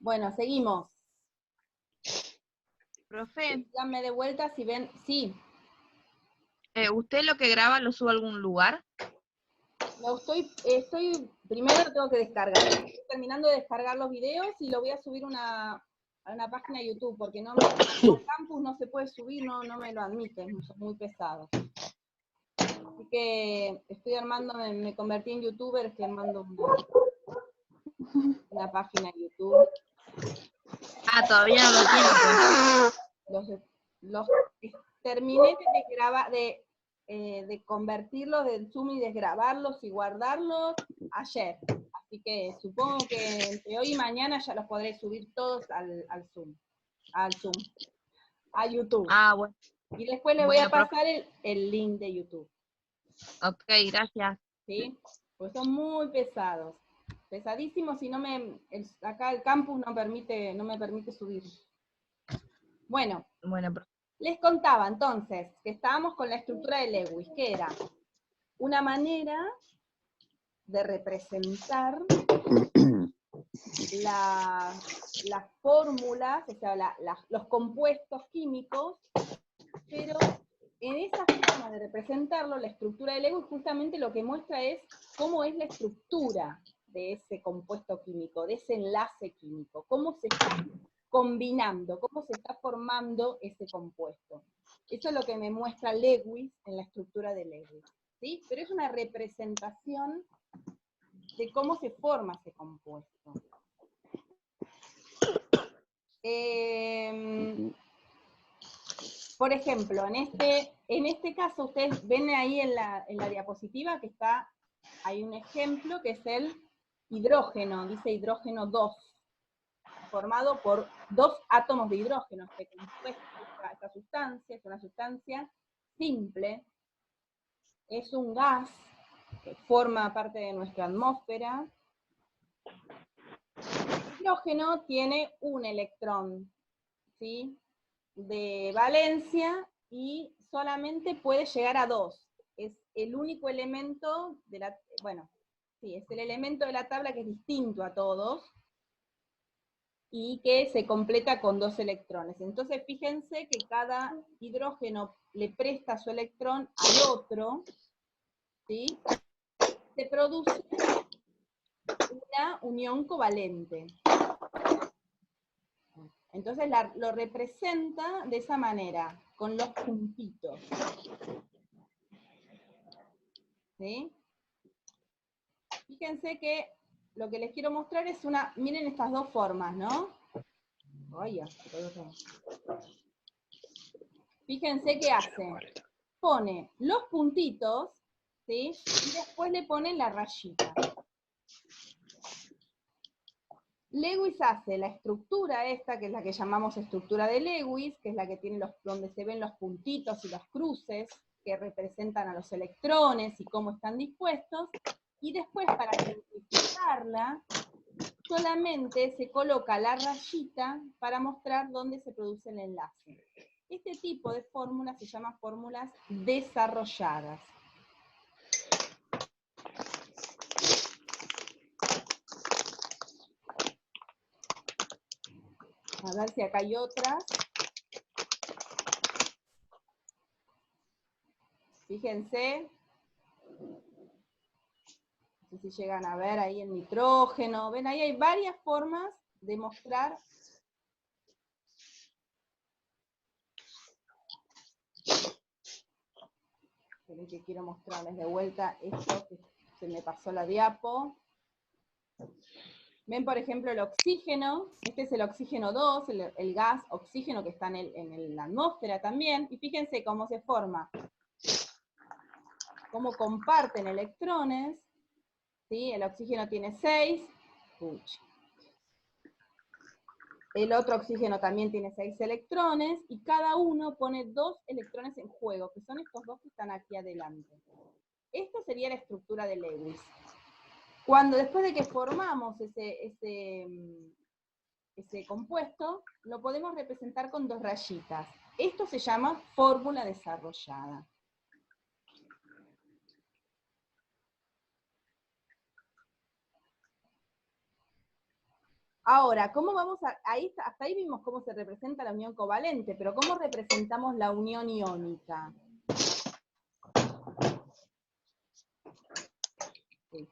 Bueno, seguimos. Profe, Díganme de vuelta si ven. Sí, ¿usted lo que graba lo sube a algún lugar? primero tengo que descargar. Estoy terminando de descargar los videos y lo voy a subir a una página de YouTube, porque no me, al campus no se puede subir, no me lo admiten, son muy pesados. Así que estoy armando, me convertí en youtuber, estoy armando una página de YouTube. Ah, todavía no lo tiene, pues. Los terminé de grabar, de convertirlos del Zoom y desgrabarlos y guardarlos ayer. Así que supongo que entre hoy y mañana ya los podré subir todos al Zoom, a YouTube. Ah, bueno. Y después les voy a pasar el link de YouTube. Ok, gracias. ¿Sí? Pues son muy pesados. Pesadísimos y acá el campus no me permite subir. Bueno, les contaba entonces que estábamos con la estructura de Lewis, que era una manera de representar las fórmulas, o sea, los compuestos químicos, pero en esa forma de representarlo, la estructura de Lewis justamente lo que muestra es cómo es la estructura de ese compuesto químico, de ese enlace químico, cómo se está combinando, cómo se está formando ese compuesto. Eso es lo que me muestra Lewis en la estructura de Lewis, ¿sí? Pero es una representación de cómo se forma ese compuesto. Por ejemplo, en este caso, ustedes ven ahí en la diapositiva que hay un ejemplo que es el hidrógeno, dice hidrógeno 2, formado por 2 átomos de hidrógeno. Esta sustancia es una sustancia simple, es un gas que forma parte de nuestra atmósfera. El hidrógeno tiene un electrón, ¿sí?, de valencia y solamente puede llegar a 2. Es el único elemento de es el elemento de la tabla que es distinto a todos y que se completa con 2 electrones. Entonces fíjense que cada hidrógeno le presta su electrón al otro, ¿sí? Se produce una unión covalente. Entonces lo representa de esa manera, con los puntitos. ¿Sí? Fíjense que lo que les quiero mostrar es miren estas dos formas, ¿no? Fíjense qué hace. Pone los puntitos, ¿sí? Y después le pone la rayita. Lewis hace la estructura esta, que es la que llamamos estructura de Lewis, que es la que tiene donde se ven los puntitos y los cruces, que representan a los electrones y cómo están dispuestos, y después, para simplificarla, solamente se coloca la rayita para mostrar dónde se produce el enlace. Este tipo de fórmulas se llaman fórmulas desarrolladas. A ver si acá hay otras. Fíjense. No sé si llegan a ver ahí el nitrógeno. Ven, ahí hay varias formas de mostrar. Esperen que quiero mostrarles de vuelta esto, que se me pasó la diapo. Ven, por ejemplo, el oxígeno. Este es el oxígeno 2, el gas oxígeno que está en la atmósfera también. Y fíjense cómo se forma. Cómo comparten electrones. ¿Sí? El oxígeno tiene 6. El otro oxígeno también tiene 6 electrones, y cada uno pone 2 electrones en juego, que son estos dos que están aquí adelante. Esto sería la estructura de Lewis. Después de que formamos ese compuesto, lo podemos representar con 2 rayitas. Esto se llama fórmula desarrollada. Ahora, ¿cómo vamos a...? Hasta ahí vimos cómo se representa la unión covalente, pero ¿cómo representamos la unión iónica? Sí.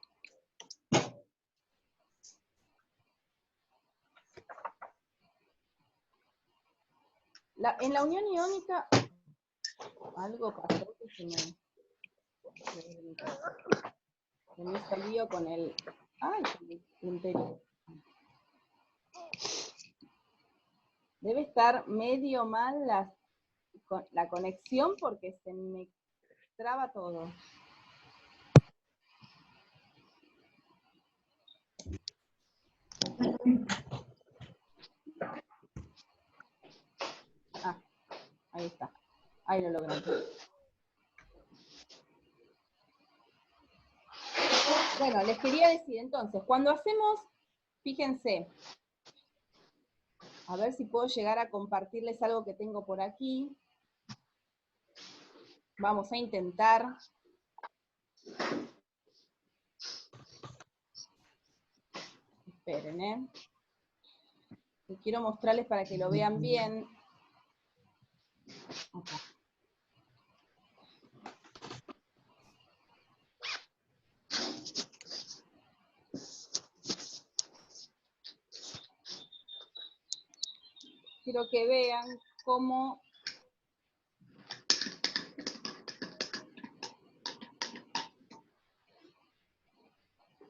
En la unión iónica, algo pasó que se me hizo lío con el... ¡Ay! Con el puntero. Debe estar medio mal la conexión porque se me traba todo. Ah, ahí está. Ahí lo logramos. Bueno, les quería decir entonces, cuando hacemos, fíjense, a ver si puedo llegar a compartirles algo que tengo por aquí. Vamos a intentar. Esperen, ¿eh? Quiero mostrarles para que lo vean bien. Acá. Quiero que vean cómo...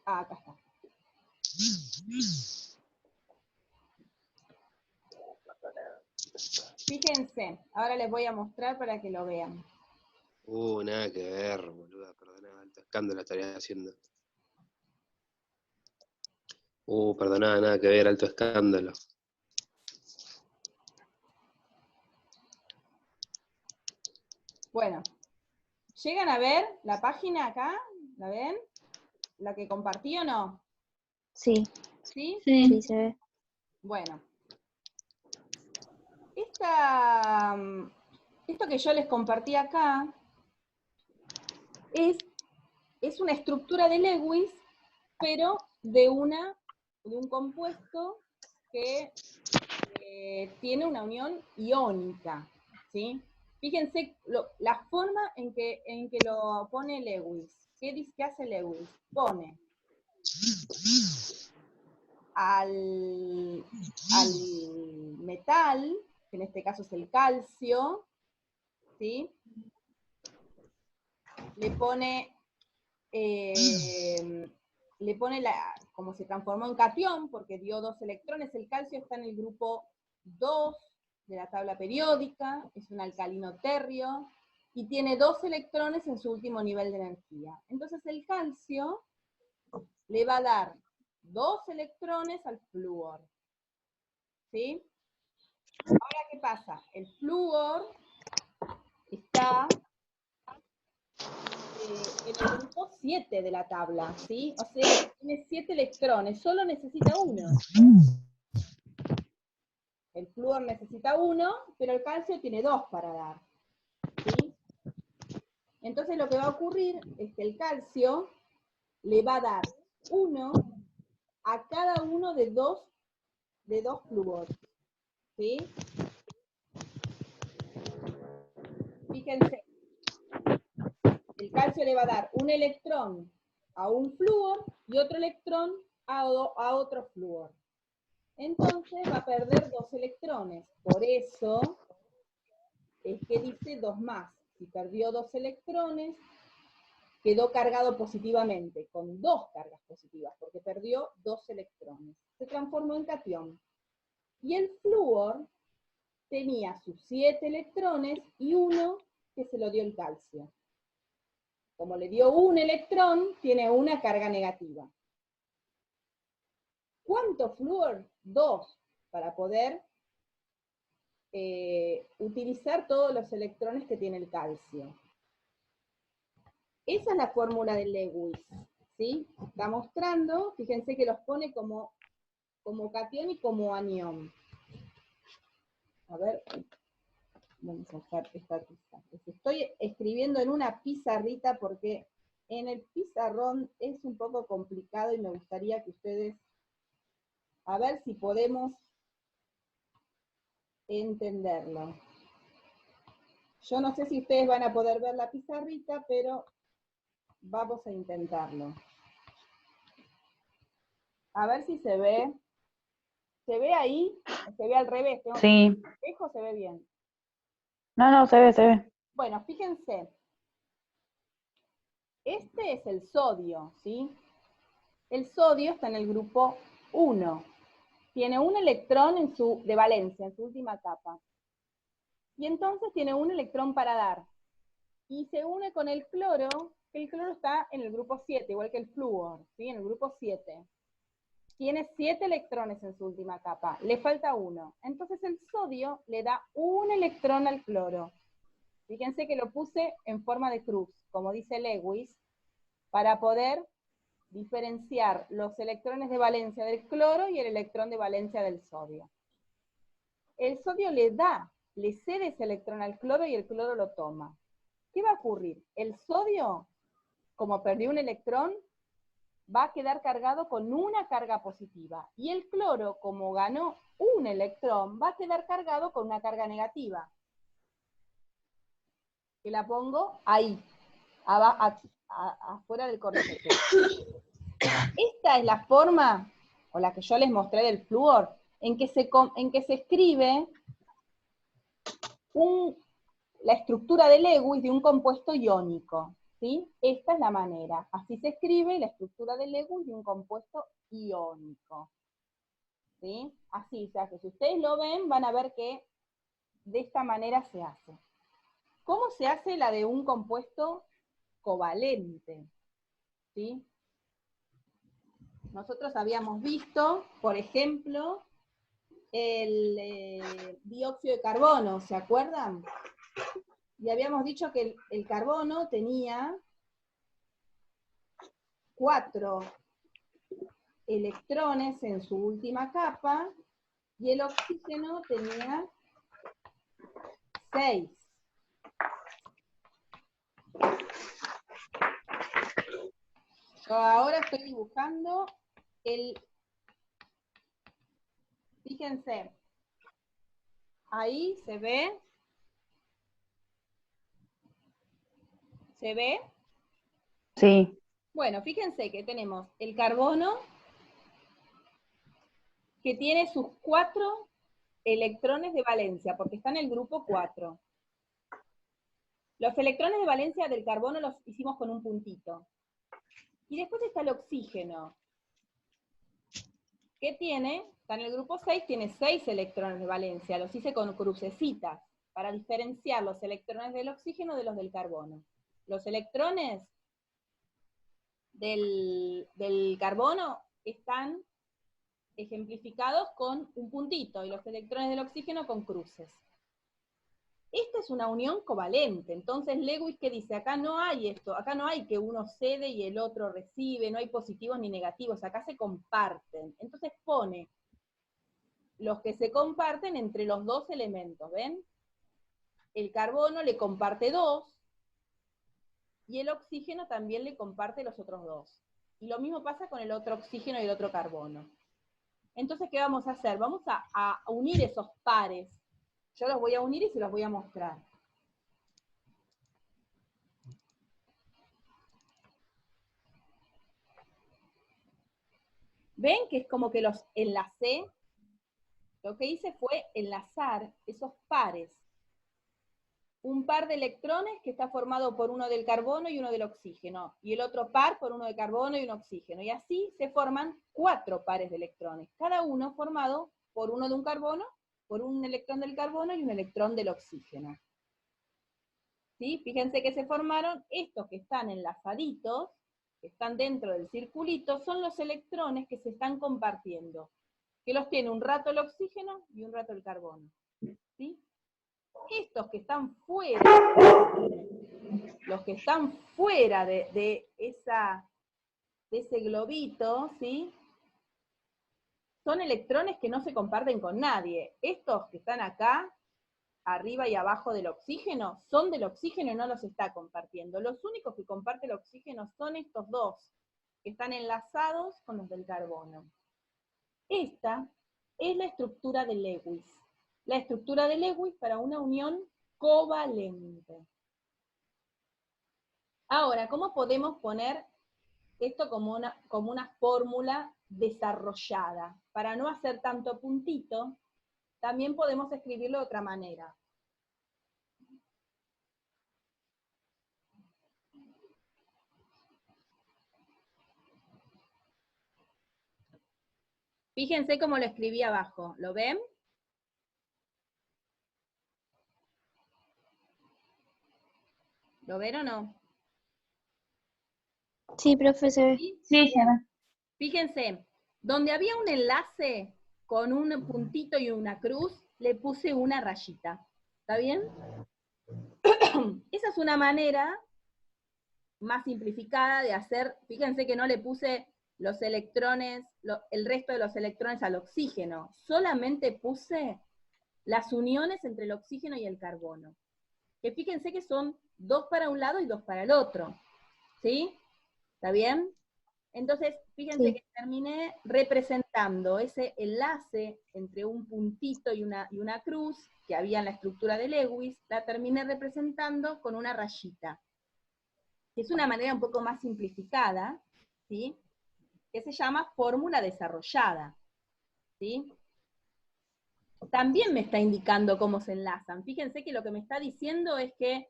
Ah, acá está. Fíjense, ahora les voy a mostrar para que lo vean. Nada que ver, boluda, perdona, alto escándalo estaría haciendo. Perdona, nada que ver, alto escándalo. Bueno, ¿llegan a ver la página acá? ¿La ven? ¿La que compartí o no? Sí. ¿Sí? Sí. Sí, se ve. Bueno. Esto que yo les compartí acá es una estructura de Lewis, pero de un compuesto que tiene una unión iónica, ¿sí? Fíjense la forma en que lo pone Lewis. ¿Qué hace Lewis? Pone al metal, que en este caso es el calcio, ¿sí? Le pone como se transformó en catión, porque dio 2 electrones, el calcio está en el grupo 2 de la tabla periódica, es un alcalino térreo, y tiene 2 electrones en su último nivel de energía. Entonces el calcio le va a dar 2 electrones al flúor. ¿Sí? Ahora, ¿qué pasa? El flúor está en el grupo 7 de la tabla, ¿sí? O sea, tiene 7 electrones, solo necesita 1. El flúor necesita 1, pero el calcio tiene 2 para dar, ¿sí? Entonces lo que va a ocurrir es que el calcio le va a dar 1 a cada uno de dos flúor, ¿sí? Fíjense, el calcio le va a dar un electrón a un flúor y otro electrón a otro flúor. Entonces va a perder 2 electrones. Por eso es que dice 2 más. Si perdió 2 electrones, quedó cargado positivamente, con 2 cargas positivas, porque perdió 2 electrones. Se transformó en catión. Y el flúor tenía sus 7 electrones y 1 que se lo dio el calcio. Como le dio un electrón, tiene una carga negativa. ¿Cuánto flúor? 2, para poder utilizar todos los electrones que tiene el calcio. Esa es la fórmula de Lewis, ¿sí? Está mostrando, fíjense que los pone como catión y como anión. A ver, vamos a usar esta pizarra. Estoy escribiendo en una pizarrita porque en el pizarrón es un poco complicado y me gustaría que ustedes A ver si podemos entenderlo. Yo no sé si ustedes van a poder ver la pizarrita, pero vamos a intentarlo. A ver si se ve. ¿Se ve ahí? ¿O se ve al revés? Sí. ¿Espejo se ve bien? No, se ve, se ve. Bueno, fíjense. Este es el sodio, ¿sí? El sodio está en el grupo 1. Tiene un electrón de valencia, en su última capa. Y entonces tiene un electrón para dar. Y se une con el cloro está en el grupo 7, igual que el flúor, ¿sí? En el grupo 7. Tiene 7 electrones en su última capa, le falta 1. Entonces el sodio le da un electrón al cloro. Fíjense que lo puse en forma de cruz, como dice Lewis, para poder diferenciar los electrones de valencia del cloro y el electrón de valencia del sodio. El sodio le cede ese electrón al cloro y el cloro lo toma. ¿Qué va a ocurrir? El sodio, como perdió un electrón, va a quedar cargado con una carga positiva. Y el cloro, como ganó un electrón, va a quedar cargado con una carga negativa. Que la pongo ahí, afuera del corchete. Esta es la forma, o la que yo les mostré del flúor, en que se escribe la estructura de Lewis de un compuesto iónico. ¿Sí? Esta es la manera. Así se escribe la estructura de Lewis de un compuesto iónico. ¿Sí? Así se hace. Si ustedes lo ven, van a ver que de esta manera se hace. ¿Cómo se hace la de un compuesto covalente? ¿Sí? Nosotros habíamos visto, por ejemplo, el dióxido de carbono, ¿se acuerdan? Y habíamos dicho que el carbono tenía 4 electrones en su última capa, y el oxígeno tenía 6. Yo ahora estoy dibujando fíjense, ahí se ve. ¿Se ve? Sí. Bueno, fíjense que tenemos el carbono, que tiene sus 4 electrones de valencia, porque está en el grupo 4. Los electrones de valencia del carbono los hicimos con un puntito. Y después está el oxígeno, que está en el grupo 6, tiene 6 electrones de valencia, los hice con crucecitas, para diferenciar los electrones del oxígeno de los del carbono. Los electrones del carbono están ejemplificados con un puntito, y los electrones del oxígeno con cruces. Esta es una unión covalente. Entonces Lewis, ¿qué dice? Acá no hay esto, acá no hay que uno cede y el otro recibe, no hay positivos ni negativos, acá se comparten. Entonces pone los que se comparten entre los 2 elementos, ¿ven? El carbono le comparte 2, y el oxígeno también le comparte los otros 2. Y lo mismo pasa con el otro oxígeno y el otro carbono. Entonces, ¿qué vamos a hacer? Vamos a unir esos pares. Yo los voy a unir y se los voy a mostrar. ¿Ven que es como que los enlacé? Lo que hice fue enlazar esos pares. Un par de electrones que está formado por uno del carbono y uno del oxígeno, y el otro par por uno de carbono y un oxígeno. Y así se forman 4 pares de electrones, cada uno formado por uno de un carbono, por un electrón del carbono y un electrón del oxígeno. ¿Sí? Fíjense que se formaron estos que están enlazaditos, que están dentro del circulito, son los electrones que se están compartiendo, que los tiene un rato el oxígeno y un rato el carbono. ¿Sí? Estos que están fuera, los que están fuera de ese globito, ¿sí? Son electrones que no se comparten con nadie. Estos que están acá, arriba y abajo del oxígeno, son del oxígeno y no los está compartiendo. Los únicos que comparten el oxígeno son estos 2, que están enlazados con los del carbono. Esta es la estructura de Lewis. La estructura de Lewis para una unión covalente. Ahora, ¿cómo podemos poner esto como una fórmula desarrollada? Para no hacer tanto puntito, también podemos escribirlo de otra manera. Fíjense cómo lo escribí abajo, ¿lo ven? ¿Lo ven o no? Sí, profe, se ve. ¿Sí? Sí, se ve. Fíjense, donde había un enlace con un puntito y una cruz, le puse una rayita. ¿Está bien? Esa es una manera más simplificada de hacer, fíjense que no le puse los electrones, el resto de los electrones al oxígeno, solamente puse las uniones entre el oxígeno y el carbono. Que fíjense que son 2 para un lado y 2 para el otro. ¿Sí? ¿Está bien? Entonces, fíjense Sí. que terminé representando ese enlace entre un puntito y una cruz que había en la estructura de Lewis, la terminé representando con una rayita. Es una manera un poco más simplificada, ¿sí? Que se llama fórmula desarrollada, ¿sí? También me está indicando cómo se enlazan. Fíjense que lo que me está diciendo es que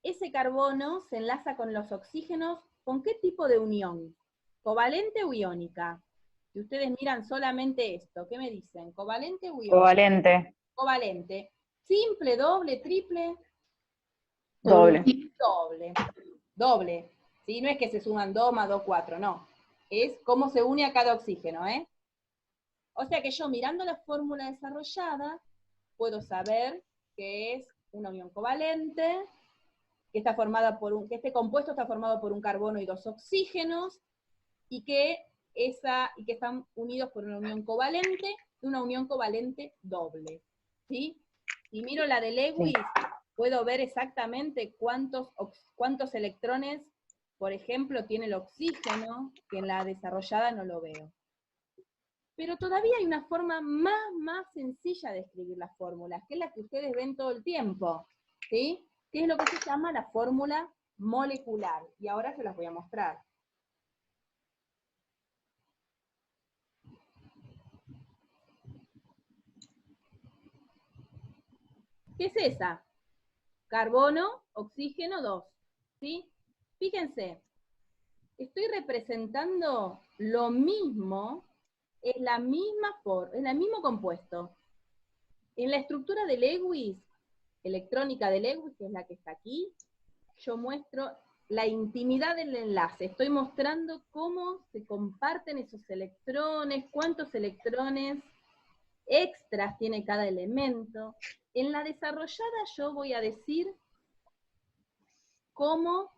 ese carbono se enlaza con los oxígenos, ¿con qué tipo de unión? ¿Covalente o iónica? Si ustedes miran solamente esto, ¿qué me dicen? ¿Covalente o iónica? Covalente. Covalente. ¿Simple, doble, triple? Doble. Doble. Doble. ¿Sí? No es que se suman 2 más 2, 4, no. Es cómo se une a cada oxígeno, ¿eh? O sea que yo mirando la fórmula desarrollada, puedo saber que es una unión covalente, que está formada que este compuesto está formado por un carbono y 2 oxígenos, y que están unidos por una unión covalente doble. ¿Sí? Si miro la de Lewis, puedo ver exactamente cuántos electrones, por ejemplo, tiene el oxígeno, que en la desarrollada no lo veo. Pero todavía hay una forma más sencilla de escribir las fórmulas, que es la que ustedes ven todo el tiempo, ¿sí? Que es lo que se llama la fórmula molecular. Y ahora se las voy a mostrar. ¿Qué es esa? Carbono, oxígeno, 2. ¿Sí? Fíjense, estoy representando lo mismo, es el mismo compuesto. En la estructura de Lewis, electrónica de Lewis, que es la que está aquí, yo muestro la intimidad del enlace. Estoy mostrando cómo se comparten esos electrones, cuántos electrones extras tiene cada elemento. En la desarrollada yo voy a decir cómo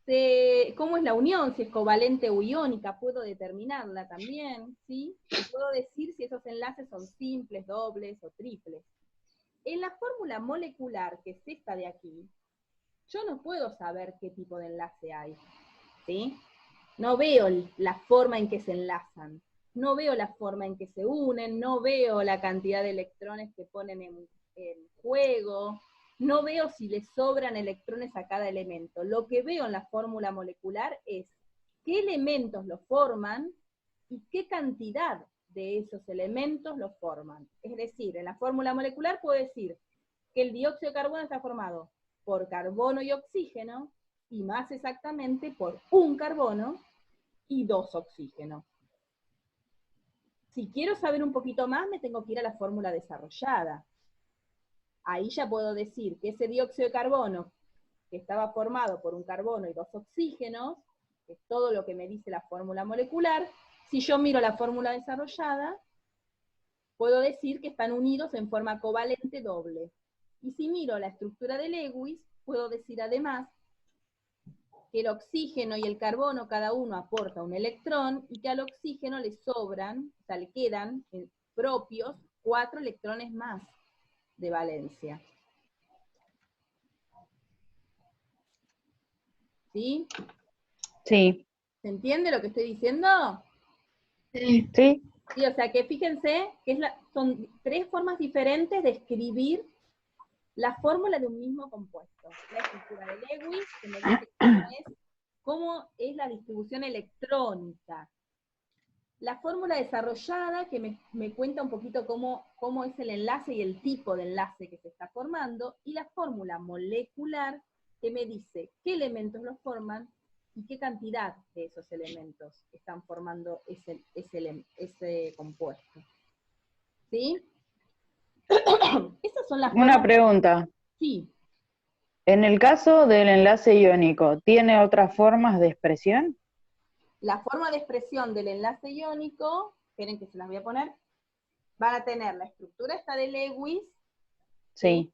es la unión, si es covalente o iónica, puedo determinarla también, ¿sí? Y puedo decir si esos enlaces son simples, dobles o triples. En la fórmula molecular, que es esta de aquí, yo no puedo saber qué tipo de enlace hay, ¿sí? No veo la forma en que se enlazan, no veo la forma en que se unen, no veo la cantidad de electrones que ponen en juego, no veo si le sobran electrones a cada elemento. Lo que veo en la fórmula molecular es qué elementos lo forman y qué cantidad de esos elementos lo forman. Es decir, en la fórmula molecular puedo decir que el dióxido de carbono está formado por carbono y oxígeno, y más exactamente por un carbono y 2 oxígenos. Si quiero saber un poquito más, me tengo que ir a la fórmula desarrollada. Ahí ya puedo decir que ese dióxido de carbono, que estaba formado por un carbono y 2 oxígenos, que es todo lo que me dice la fórmula molecular, si yo miro la fórmula desarrollada, puedo decir que están unidos en forma covalente doble. Y si miro la estructura de Lewis, puedo decir además que el oxígeno y el carbono cada uno aporta un electrón, y que al oxígeno le sobran, o sea, le quedan propios 4 electrones más de valencia. ¿Sí? Sí. ¿Se entiende lo que estoy diciendo? Sí. Sí. Sí, o sea que fíjense que son tres formas diferentes de escribir la fórmula de un mismo compuesto. La estructura de Lewis, que me dice cómo es la distribución electrónica. La fórmula desarrollada, que me cuenta un poquito cómo es el enlace y el tipo de enlace que se está formando, y la fórmula molecular, que me dice qué elementos los forman y qué cantidad de esos elementos están formando ese compuesto. ¿Sí? Esas son las Una formas. pregunta. Sí. En el caso del enlace iónico, ¿tiene otras formas de expresión? La forma de expresión del enlace iónico, esperen que se las voy a poner, van a tener la estructura esta de Lewis. Sí.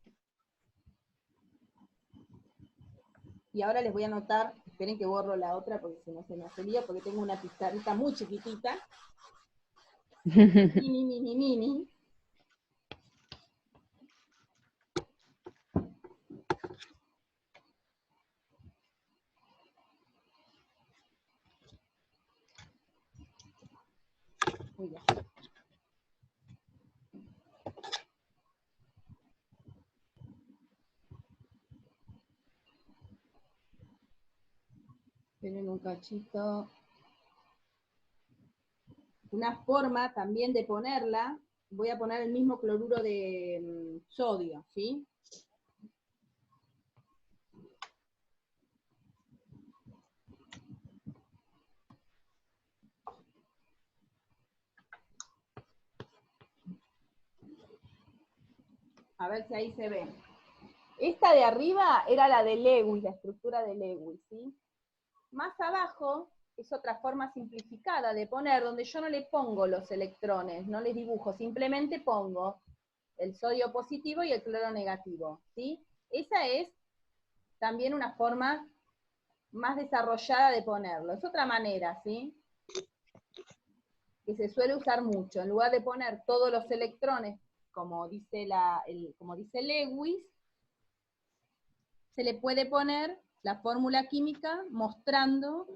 Y ahora les voy a anotar, esperen que borro la otra porque si no se me hace lío, porque tengo una pizarrita muy chiquitita. Mini, mini, mini. Uy, ya. Esperen un cachito. Una forma también de ponerla, voy a poner el mismo cloruro de sodio, ¿sí? A ver si ahí se ve. Esta de arriba era la de Lewis, la estructura de Lewis, ¿sí? Más abajo es otra forma simplificada de poner, donde yo no le pongo los electrones, no les dibujo, simplemente pongo el sodio positivo y el cloro negativo, ¿sí? Esa es también una forma más desarrollada de ponerlo. Es otra manera, ¿sí? Que se suele usar mucho. En lugar de poner todos los electrones, como dice Lewis, se le puede poner la fórmula química mostrando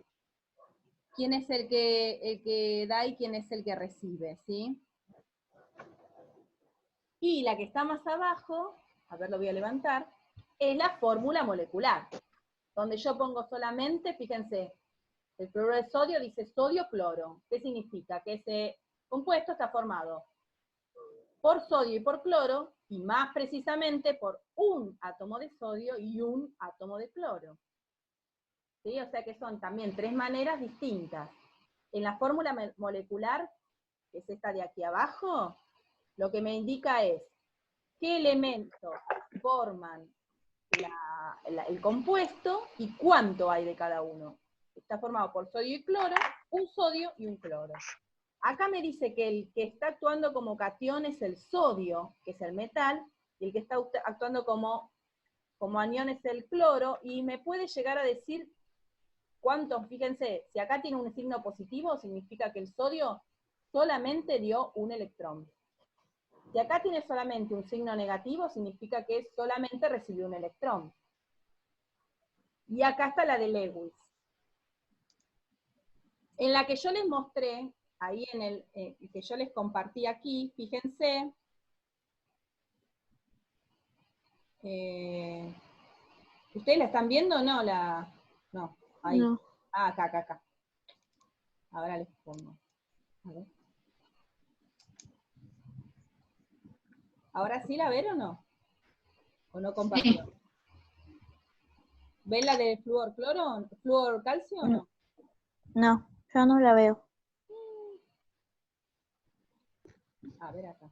quién es el que da y quién es el que recibe, ¿sí? Y la que está más abajo, a ver, lo voy a levantar, es la fórmula molecular, donde yo pongo solamente, fíjense, el cloruro de sodio dice sodio-cloro. ¿Qué significa? Que ese compuesto está formado por sodio y por cloro, y más precisamente por un átomo de sodio y un átomo de cloro. ¿Sí? O sea que son también tres maneras distintas. En la fórmula molecular, que es esta de aquí abajo, lo que me indica es qué elementos forman el compuesto y cuánto hay de cada uno. Está formado por sodio y cloro, un sodio y un cloro. Acá me dice que el que está actuando como catión es el sodio, que es el metal, y el que está actuando como anión es el cloro, y me puede llegar a decir cuántos, fíjense, si acá tiene un signo positivo, significa que el sodio solamente dio un electrón. Si acá tiene solamente un signo negativo, significa que solamente recibió un electrón. Y acá está la de Lewis. En la que yo les mostré, ahí en el que yo les compartí aquí, fíjense, ¿ustedes la están viendo o no? No, ahí. No. Ah, acá. Ahora les pongo. A ver. ¿Ahora sí la ven o no? ¿O no compartió? ¿Ven la de flúor calcio o no? No, yo no la veo. A ver acá.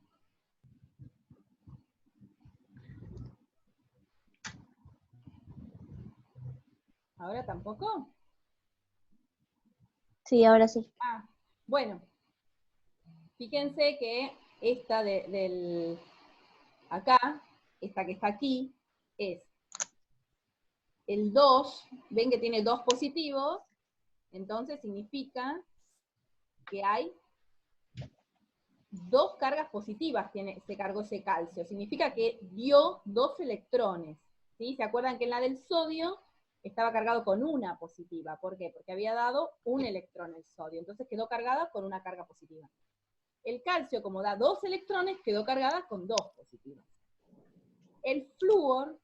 ¿Ahora tampoco? Sí, ahora sí. Ah, bueno. Fíjense que esta acá, esta que está aquí, es el 2, ven que tiene 2 positivos, entonces significa que hay 2 cargas positivas, se cargó ese calcio, significa que dio 2 electrones, ¿sí? ¿Se acuerdan que en la del sodio estaba cargado con una positiva? ¿Por qué? Porque había dado un electrón el sodio, entonces quedó cargada con una carga positiva. El calcio, como da 2 electrones, quedó cargada con 2 positivas. El flúor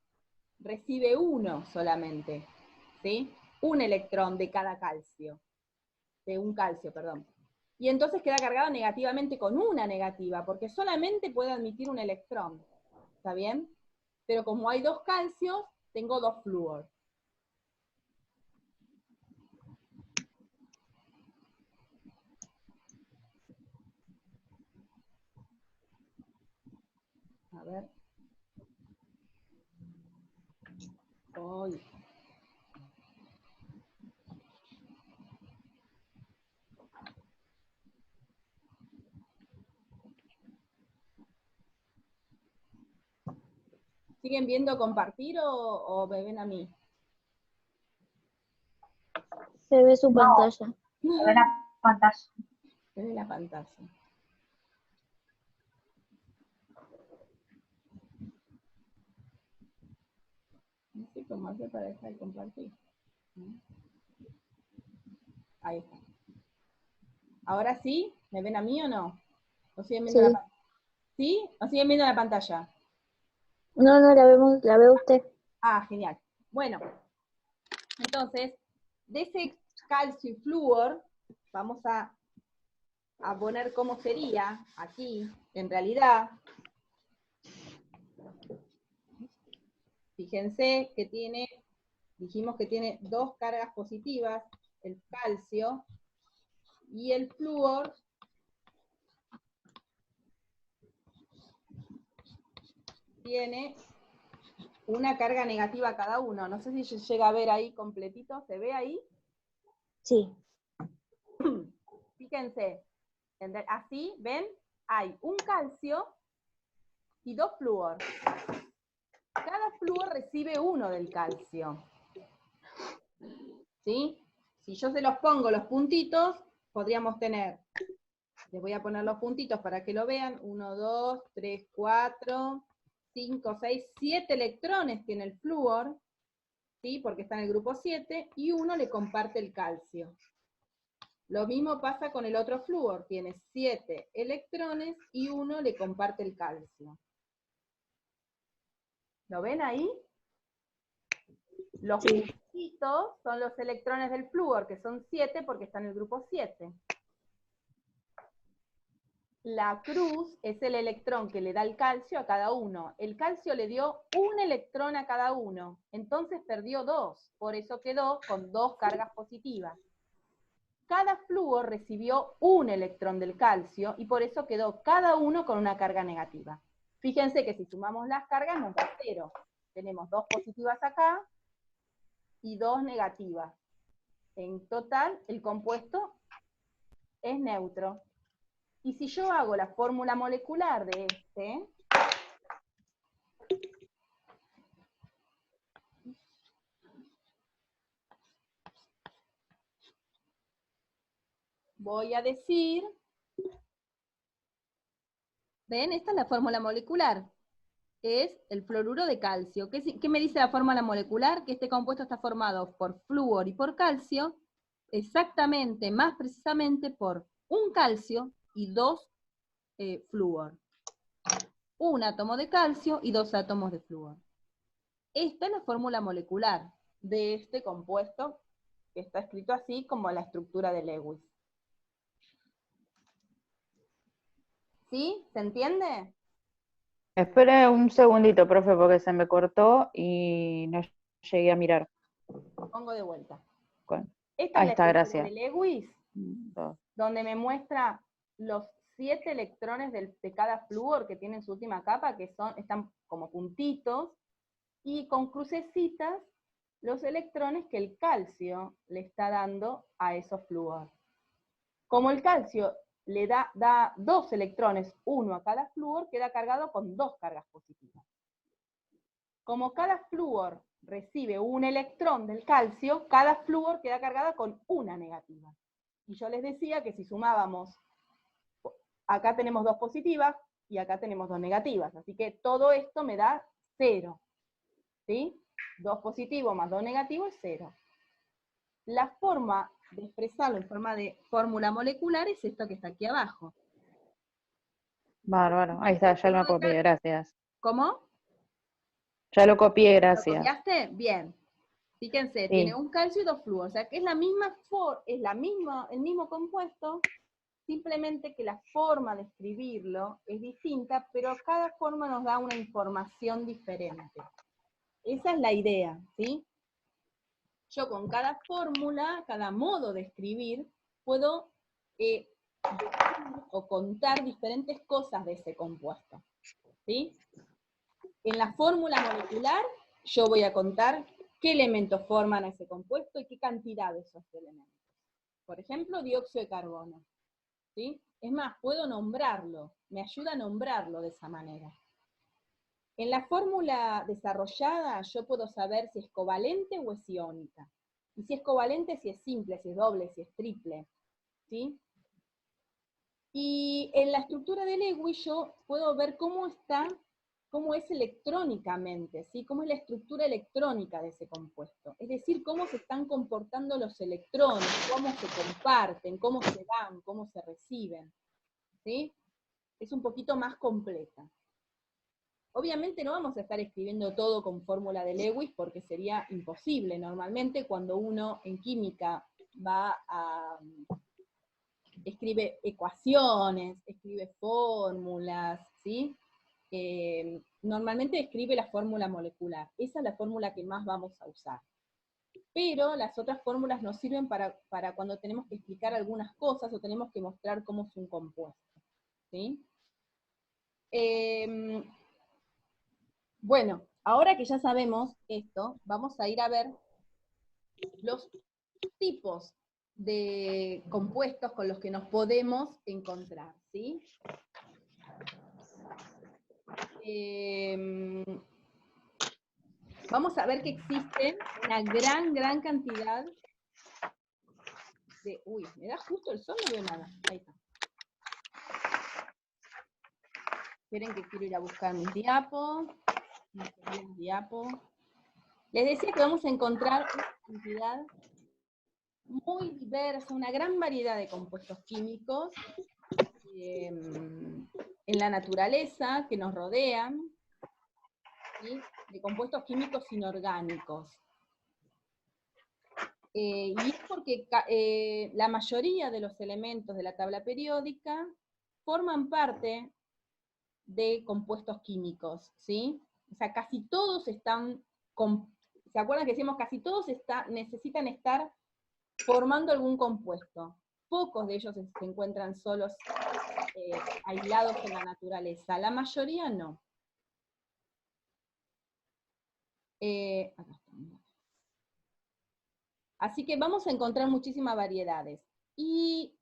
recibe 1 solamente, ¿sí? Un electrón de cada calcio, de un calcio, perdón. Y entonces queda cargado negativamente con una negativa, porque solamente puede admitir un electrón, ¿está bien? Pero como hay 2 calcios, tengo 2 flúor. A ver. Ay. ¿Siguen viendo compartir o me ven a mí? Se ve su pantalla. Se ve la pantalla. Se ve la pantalla. No sé cómo hacer para dejar de compartir. Ahí está. ¿Ahora sí? ¿Me ven a mí o no? ¿O siguen viendo Sí. la pantalla? ¿Sí? ¿O siguen viendo la pantalla? No, la ve usted. Ah, genial. Bueno, entonces, de ese calcio y flúor, vamos a poner cómo sería aquí, en realidad. Fíjense que dijimos que tiene 2 cargas positivas, el calcio, y el flúor tiene una carga negativa cada uno. No sé si se llega a ver ahí completito, ¿se ve ahí? Sí. Fíjense, así, ¿ven? Hay un calcio y 2 flúor. Cada flúor recibe 1 del calcio. ¿Sí? Si yo se los pongo los puntitos, podríamos tener, les voy a poner los puntitos para que lo vean, 1, 2, 3, 4, 5, 6, 7 electrones tiene el flúor, ¿sí? Porque está en el grupo 7, y 1 le comparte el calcio. Lo mismo pasa con el otro flúor, tiene 7 electrones y 1 le comparte el calcio. ¿Lo ven ahí? Los puntitos son los electrones del flúor, que son 7 porque está en el grupo 7. La cruz es el electrón que le da el calcio a cada uno. El calcio le dio un electrón a cada uno, entonces perdió 2, por eso quedó con 2 cargas positivas. Cada flúor recibió un electrón del calcio y por eso quedó cada uno con una carga negativa. Fíjense que si sumamos las cargas nos da 0. Tenemos 2 positivas acá y 2 negativas. En total, el compuesto es neutro. Y si yo hago la fórmula molecular de este, voy a decir, ¿ven? Esta es la fórmula molecular. Es el fluoruro de calcio. ¿Qué me dice la fórmula molecular? Que este compuesto está formado por flúor y por calcio, exactamente, más precisamente por un calcio y 2 flúor. Un átomo de calcio y 2 átomos de flúor. Esta es la fórmula molecular de este compuesto, que está escrito así como la estructura de Lewis. ¿Sí? ¿Se entiende? Espere un segundito, profe, porque se me cortó y no llegué a mirar. Pongo de vuelta. Con- Esta Ahí es la está, estructura gracias. de Lewis, 2. donde me muestra los 7 electrones de cada flúor que tiene en su última capa, que están como puntitos, y con crucecitas los electrones que el calcio le está dando a esos flúor. Como el calcio le da 2 electrones, 1 a cada flúor, queda cargado con 2 cargas positivas. Como cada flúor recibe un electrón del calcio, cada flúor queda cargada con una negativa. Y yo les decía que si sumábamos, acá tenemos 2 positivas y acá tenemos 2 negativas, así que todo esto me da 0. ¿Sí? 2 positivos más 2 negativos es 0. La forma de expresarlo en forma de fórmula molecular es esto que está aquí abajo. Bárbaro. Ahí está, ya lo copié, gracias. ¿Cómo? Ya lo copié, ¿Lo gracias. copiaste? Bien. Fíjense, Sí. tiene un calcio y 2 flúor, o sea que es el mismo compuesto, simplemente que la forma de escribirlo es distinta, pero cada forma nos da una información diferente. Esa es la idea, ¿sí? Yo con cada fórmula, cada modo de escribir, puedo decir o contar diferentes cosas de ese compuesto, ¿sí? En la fórmula molecular, yo voy a contar qué elementos forman ese compuesto y qué cantidad de esos elementos. Por ejemplo, dióxido de carbono, ¿sí? Es más, puedo nombrarlo, me ayuda a nombrarlo de esa manera. En la fórmula desarrollada, yo puedo saber si es covalente o es iónica. Y si es covalente, si es simple, si es doble, si es triple, ¿sí? Y en la estructura de Lewis yo puedo ver cómo es electrónicamente, ¿sí? Cómo es la estructura electrónica de ese compuesto. Es decir, cómo se están comportando los electrones, cómo se comparten, cómo se dan, cómo se reciben, ¿sí? Es un poquito más completa. Obviamente no vamos a estar escribiendo todo con fórmula de Lewis porque sería imposible. Normalmente cuando uno en química escribe ecuaciones, escribe fórmulas, ¿sí? Normalmente escribe la fórmula molecular. Esa es la fórmula que más vamos a usar. Pero las otras fórmulas nos sirven para cuando tenemos que explicar algunas cosas o tenemos que mostrar cómo es un compuesto, ¿sí? Bueno, ahora que ya sabemos esto, vamos a ir a ver los tipos de compuestos con los que nos podemos encontrar, ¿sí? Vamos a ver que existe una gran cantidad de... Uy, me da justo el sol, no veo nada. Ahí está. Esperen que quiero ir a buscar mis diapos. Les decía que vamos a encontrar una cantidad muy diversa, una gran variedad de compuestos químicos en la naturaleza que nos rodean, ¿sí? De compuestos químicos inorgánicos. Y es porque la mayoría de los elementos de la tabla periódica forman parte de compuestos químicos, ¿sí? O sea, casi todos están, ¿se acuerdan que decíamos casi todos necesitan estar formando algún compuesto? Pocos de ellos se encuentran solos, aislados en la naturaleza, la mayoría no. Acá está. Así que vamos a encontrar muchísimas variedades. Y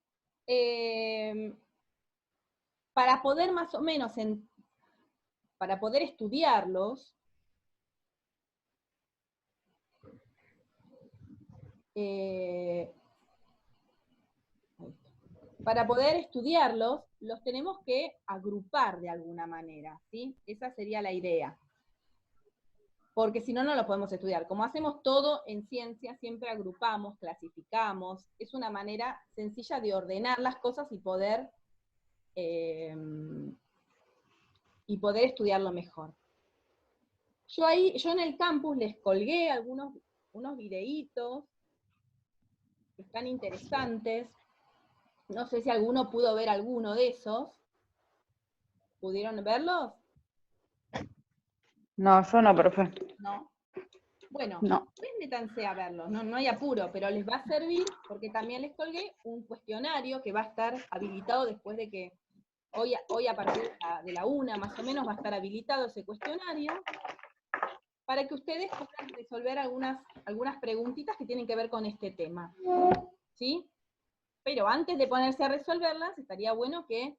para poder más o menos, para poder estudiarlos, los tenemos que agrupar de alguna manera, ¿sí? Esa sería la idea. Porque si no, no lo podemos estudiar. Como hacemos todo en ciencia, siempre agrupamos, clasificamos, es una manera sencilla de ordenar las cosas y poder estudiarlo mejor. Yo en el campus les colgué unos videitos que están interesantes. No sé si alguno pudo ver alguno de esos. ¿Pudieron verlos? No, yo no, profe. ¿No? Bueno, No. pues métanse a verlos, no hay apuro, pero les va a servir porque también les colgué un cuestionario que va a estar habilitado después de que hoy a partir de la 1 más o menos va a estar habilitado ese cuestionario para que ustedes puedan resolver algunas preguntitas que tienen que ver con este tema, ¿sí? Pero antes de ponerse a resolverlas, estaría bueno que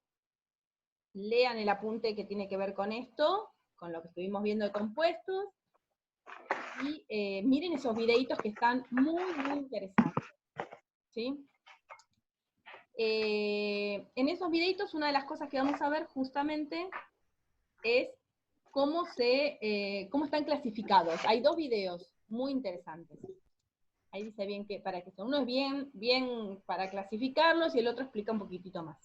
lean el apunte que tiene que ver con esto, con lo que estuvimos viendo de compuestos, y miren esos videitos que están muy interesantes, ¿sí? En esos videitos una de las cosas que vamos a ver justamente es cómo están clasificados. Hay 2 videos muy interesantes. Ahí dice bien que para que uno es bien para clasificarlos y el otro explica un poquitito más.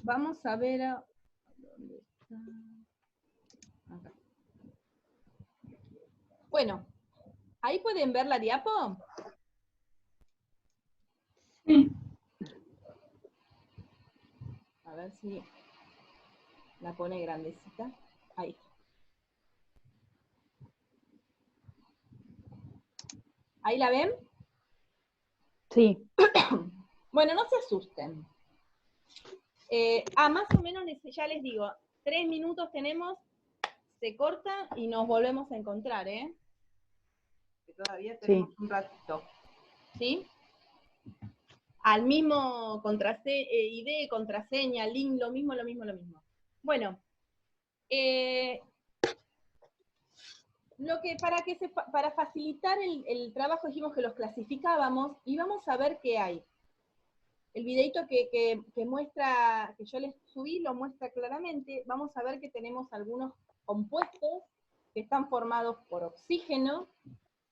vamos a ver ¿dónde está? Acá. Bueno, ¿ahí pueden ver la diapo? Sí. A ver si la pone grandecita. Ahí. ¿Ahí la ven? Sí. Bueno, no se asusten. Más o menos ya les digo, 3 minutos tenemos, se corta y nos volvemos a encontrar, ¿eh? Que todavía tenemos un ratito. ¿Sí? Al mismo ID, contraseña, link, lo mismo. Bueno, para facilitar el trabajo dijimos que los clasificábamos y vamos a ver qué hay. El videito que muestra, que yo les subí, lo muestra claramente. Vamos a ver que tenemos algunos compuestos que están formados por oxígeno,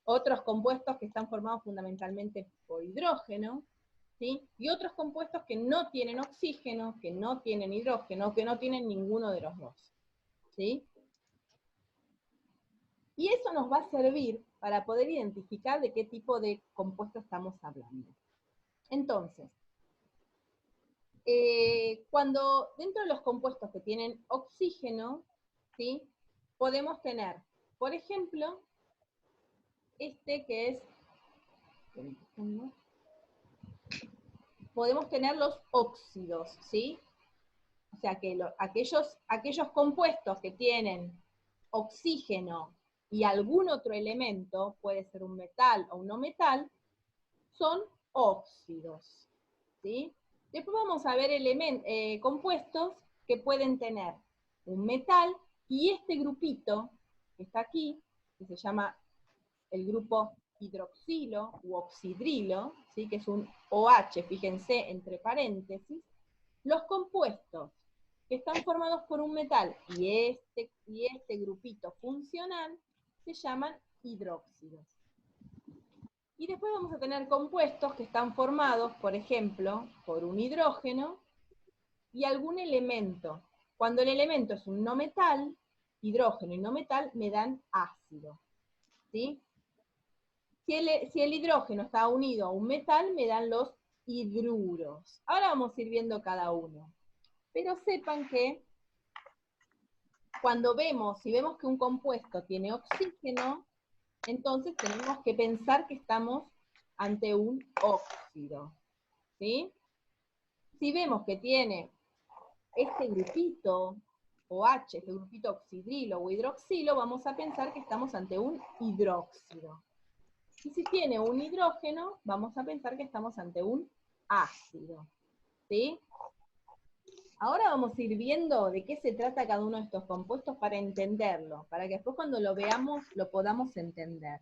otros compuestos que están formados fundamentalmente por hidrógeno, ¿sí? Y otros compuestos que no tienen oxígeno, que no tienen hidrógeno, que no tienen ninguno de los dos, ¿sí? Y eso nos va a servir para poder identificar de qué tipo de compuesto estamos hablando. Entonces, cuando dentro de los compuestos que tienen oxígeno, ¿sí? Podemos tener, por ejemplo, este que es, podemos tener los óxidos, ¿sí? O sea, que aquellos compuestos que tienen oxígeno y algún otro elemento, puede ser un metal o un no metal, son óxidos, ¿sí? Después vamos a ver compuestos que pueden tener un metal y este grupito que está aquí, que se llama el grupo hidroxilo u oxidrilo, ¿sí? Que es un OH, fíjense, entre paréntesis. Los compuestos que están formados por un metal y este grupito funcional se llaman hidróxidos. Y después vamos a tener compuestos que están formados, por ejemplo, por un hidrógeno y algún elemento. Cuando el elemento es un no metal, hidrógeno y no metal me dan ácido, ¿sí? Si el hidrógeno está unido a un metal, me dan los hidruros. Ahora vamos a ir viendo cada uno. Pero sepan que cuando si vemos que un compuesto tiene oxígeno, entonces tenemos que pensar que estamos ante un óxido, ¿sí? Si vemos que tiene este grupito OH, este grupito oxidrilo o hidroxilo, vamos a pensar que estamos ante un hidróxido. Y si tiene un hidrógeno, vamos a pensar que estamos ante un ácido, ¿sí? Ahora vamos a ir viendo de qué se trata cada uno de estos compuestos para entenderlo, para que después cuando lo veamos lo podamos entender.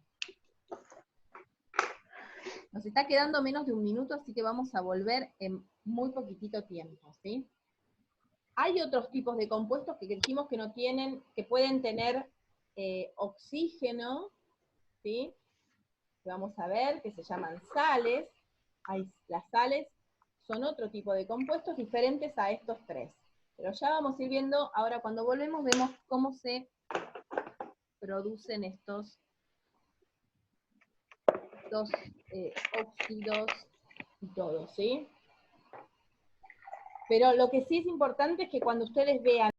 Nos está quedando menos de 1 minuto, así que vamos a volver en muy poquitito tiempo, ¿sí? Hay otros tipos de compuestos que dijimos que no tienen, que pueden tener oxígeno, ¿sí? Que vamos a ver, que se llaman sales. Las sales son otro tipo de compuestos diferentes a estos 3. Pero ya vamos a ir viendo, ahora cuando volvemos vemos cómo se producen estos óxidos y todo, ¿sí? Pero lo que sí es importante es que cuando ustedes vean